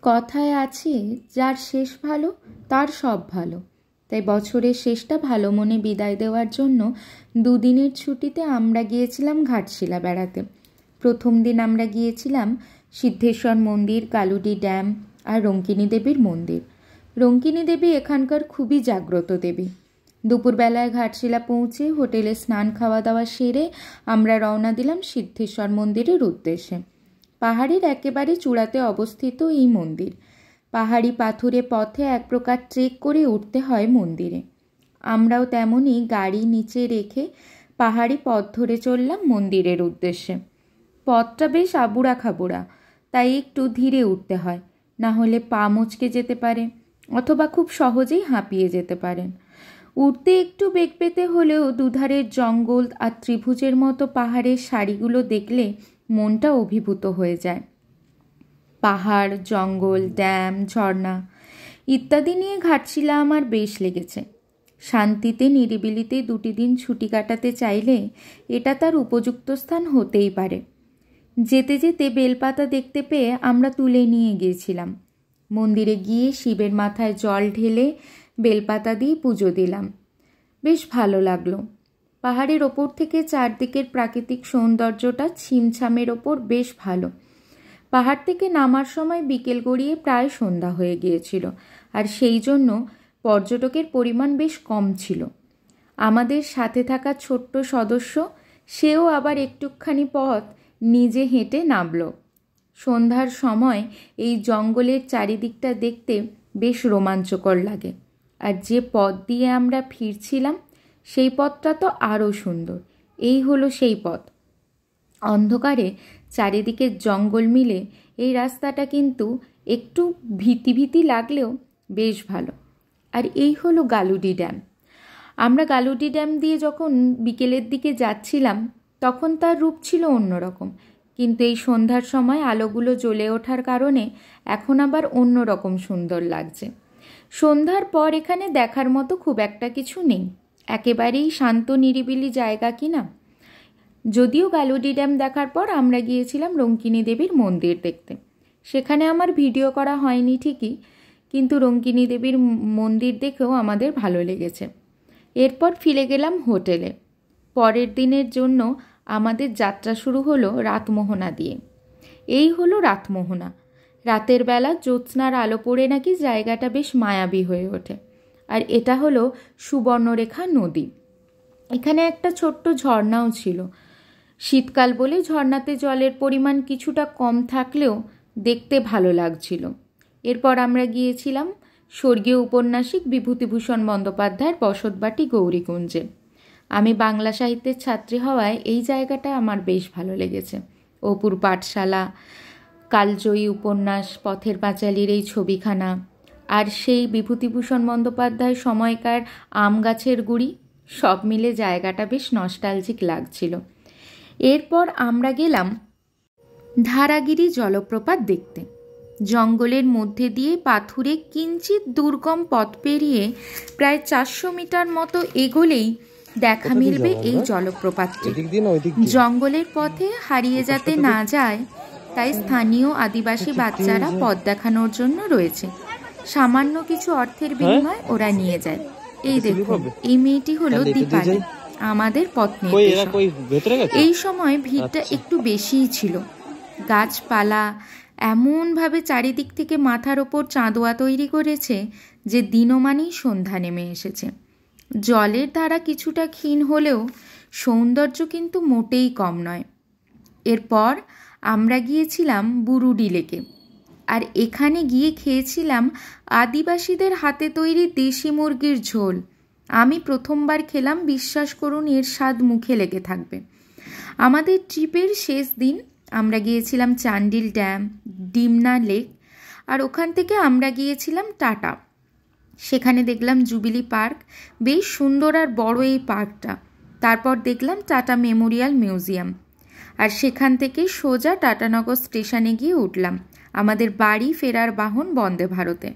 কথায় আছে, যার শেষ ভালো তার সব ভালো। তাই বছরের শেষটা ভালো মনে বিদায় দেওয়ার জন্য দুদিনের ছুটিতে আমরা গিয়েছিলাম ঘাটশিলা বেড়াতে। প্রথম দিন আমরা গিয়েছিলাম সিদ্ধেশ্বর মন্দির, কালুডি ড্যাম আর রঙ্কিনী দেবীর মন্দির। রঙ্কিনী দেবী এখানকার খুবই জাগ্রত দেবী। দুপুরবেলায় ঘাটশিলা পৌঁছে হোটেলে স্নান খাওয়া দাওয়া সেরে আমরা রওনা দিলাম সিদ্ধেশ্বর মন্দিরের উদ্দেশ্যে। পাহাড়ের একেবারে চূড়াতে অবস্থিত এই মন্দির। পাহাড়ি পাথুরে পথে এক প্রকার ট্রেক করে উঠতে হয় মন্দিরে। আমরাও তেমনই গাড়ি নিচে রেখে পাহাড়ি পথ ধরে চললাম মন্দিরের উদ্দেশ্যে। পথটা বেশ আবুড়া খাবুড়া, তাই একটু ধীরে উঠতে হয়, না হলে পা মচকে যেতে পারে অথবা খুব সহজেই হাঁপিয়ে যেতে পারেন। উঠতে একটু বেগ পেতে হলেও দুধারের জঙ্গল আর ত্রিভুজের মতো পাহাড়ের সারিগুলো দেখলে মনটা অভিভূত হয়ে যায়। পাহাড়, জঙ্গল, ড্যাম, ঝর্ণা ইত্যাদি নিয়ে ঘাটশিলা আমার বেশ লেগেছে। শান্তিতে নিরিবিলিতে 2 দিন ছুটি কাটাতে চাইলে এটা তার উপযুক্ত স্থান হতেই পারে। যেতে যেতে বেলপাতা দেখতে পেয়ে আমরা তুলে নিয়ে গিয়েছিলাম। মন্দিরে গিয়ে শিবের মাথায় জল ঢেলে বেলপাতা দিয়ে পুজো দিলাম। বেশ ভালো লাগলো। পাহাড়ের ওপর থেকে চারদিকের প্রাকৃতিক সৌন্দর্যটা ছিমছামের ওপর বেশ ভালো। পাহাড় থেকে নামার সময় বিকেল গড়িয়ে প্রায় সন্ধ্যা হয়ে গিয়েছিল, আর সেই জন্য পর্যটকের পরিমাণ বেশ কম ছিল। আমাদের সাথে থাকা ছোট্ট সদস্য, সেও আবার একটুখানি পথ নিজে হেঁটে নামল। সন্ধ্যার সময় এই জঙ্গলের চারিদিকটা দেখতে বেশ রোমাঞ্চকর লাগে। আর যে পথ দিয়ে আমরা ফিরছিলাম সেই পথটা তো আরও সুন্দর। এই হলো সেই পথ। অন্ধকারে চারিদিকে জঙ্গল মিলে এই রাস্তাটা কিন্তু একটু ভীতি ভীতি লাগলেও বেশ ভালো। আর এই হলো গালুডি ড্যাম। আমরা গালুডি ড্যাম দিয়ে যখন বিকেলের দিকে যাচ্ছিলাম তখন তার রূপ ছিল অন্যরকম, কিন্তু এই সন্ধ্যার সময় আলোগুলো জ্বলে ওঠার কারণে এখন আবার অন্যরকম সুন্দর লাগছে। সন্ধ্যার পর এখানে দেখার মতো খুব একটা কিছু নেই, একেবারেই শান্ত নিরিবিলি জায়গা কিনা। যদিও গালুডি ড্যাম দেখার পর আমরা গিয়েছিলাম রঙ্কিনী দেবীর মন্দির দেখতে। সেখানে আমার ভিডিও করা হয়নি ঠিকই, কিন্তু রঙ্কিনী দেবীর মন্দির দেখেও আমাদের ভালো লেগেছে। এরপর ফিরে গেলাম হোটেলে। পরের দিনের জন্য আমাদের যাত্রা শুরু হলো রাতমোহনা দিয়ে। এই হলো রাতমোহনা। রাতের বেলা জ্যোৎস্নার আলো পড়ে নাকি জায়গাটা বেশ মায়াবী হয়ে ওঠে। আর এটা হলো সুবর্ণরেখা নদী। এখানে একটা ছোট্ট ঝর্ণাও ছিল। শীতকাল বলে ঝর্ণাতে জলের পরিমাণ কিছুটা কম থাকলেও দেখতে ভালো লাগছিল। এরপর আমরা গিয়েছিলাম স্বর্গীয় উপন্যাসিক বিভূতিভূষণ বন্দ্যোপাধ্যায়ের বসতবাটি গৌরীকুঞ্জে। আমি বাংলা সাহিত্যের ছাত্রী হওয়ায় এই জায়গাটা আমার বেশ ভালো লেগেছে। অপুর পাঠশালা, কালজয়ী উপন্যাস, পথের পাঁচালীর এই ছবিখানা, আর সেই বিভূতিভূষণ বন্দ্যোপাধ্যায় সময়কার আম গাছের গুড়ি, সব মিলে জায়গাটা বেশ নস্টালজিক লাগছিল। এরপর আমরা গেলাম ধারাগিরি জলপ্রপাত দেখতে। জঙ্গলের মধ্যে দিয়ে পাথুরে কিঞ্চিত দুর্গম পথ পেরিয়ে প্রায় 400 মিটার মতো এগোলেই দেখা মিলবে এই জলপ্রপাতটি। জঙ্গলের পথে হারিয়ে যাতে না যায় তাই স্থানীয় আদিবাসী বাচ্চারা পথ দেখানোর জন্য রয়েছে। সামান্য কিছু অর্থের বিনিময়ে ওরা নিয়ে যায়। এই দেখুন, এই মেয়েটি হলো দীপালি, আমাদের পথ নির্দেশক। এই সময় ভিড়টা একটু বেশিই ছিল। গাছপালা এমনভাবে চারিদিক থেকে মাথার ওপর চাঁদোয়া তৈরি করেছে যে দিনমানেই সন্ধ্যা নেমে এসেছে। জলের ধারা কিছুটা ক্ষীণ হলেও সৌন্দর্য কিন্তু মোটেই কম নয়। এরপর আমরা গিয়েছিলাম বুরুডি লেকে, আর এখানে গিয়ে খেয়েছিলাম আদিবাসীদের হাতে তৈরি দেশি মুরগির ঝোল। আমি প্রথমবার খেলাম, বিশ্বাস করুন এর স্বাদ মুখে লেগে থাকবে। আমাদের ট্রিপের শেষ দিন আমরা গিয়েছিলাম চান্ডিল ড্যাম, ডিমনা লেক, আর ওখান থেকে আমরা গিয়েছিলাম টাটা। সেখানে দেখলাম জুবিলি পার্ক, বেশ সুন্দর আর বড় এই পার্কটা। তারপর দেখলাম টাটা মেমোরিয়াল মিউজিয়াম, আর সেখান থেকে সোজা টাটানগর স্টেশনে গিয়ে উঠলাম আমাদের বাড়ি ফেরার বাহন বন্দে ভারতে।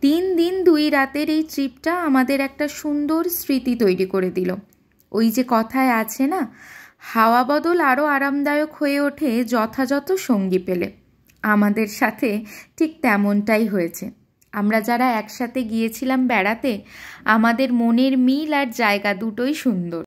3 দিন 2 রাতের এই ট্রিপটা আমাদের একটা সুন্দর স্মৃতি তৈরি করে দিল। ওই যে কথায় আছে না, হাওয়া বদল আরও আরামদায়ক হয়ে ওঠে যথাযথ সঙ্গী পেলে। আমাদের সাথে ঠিক তেমনটাই হয়েছে। আমরা যারা একসাথে গিয়েছিলাম বেড়াতে, আমাদের মনের মিল আর জায়গা দুটোই সুন্দর।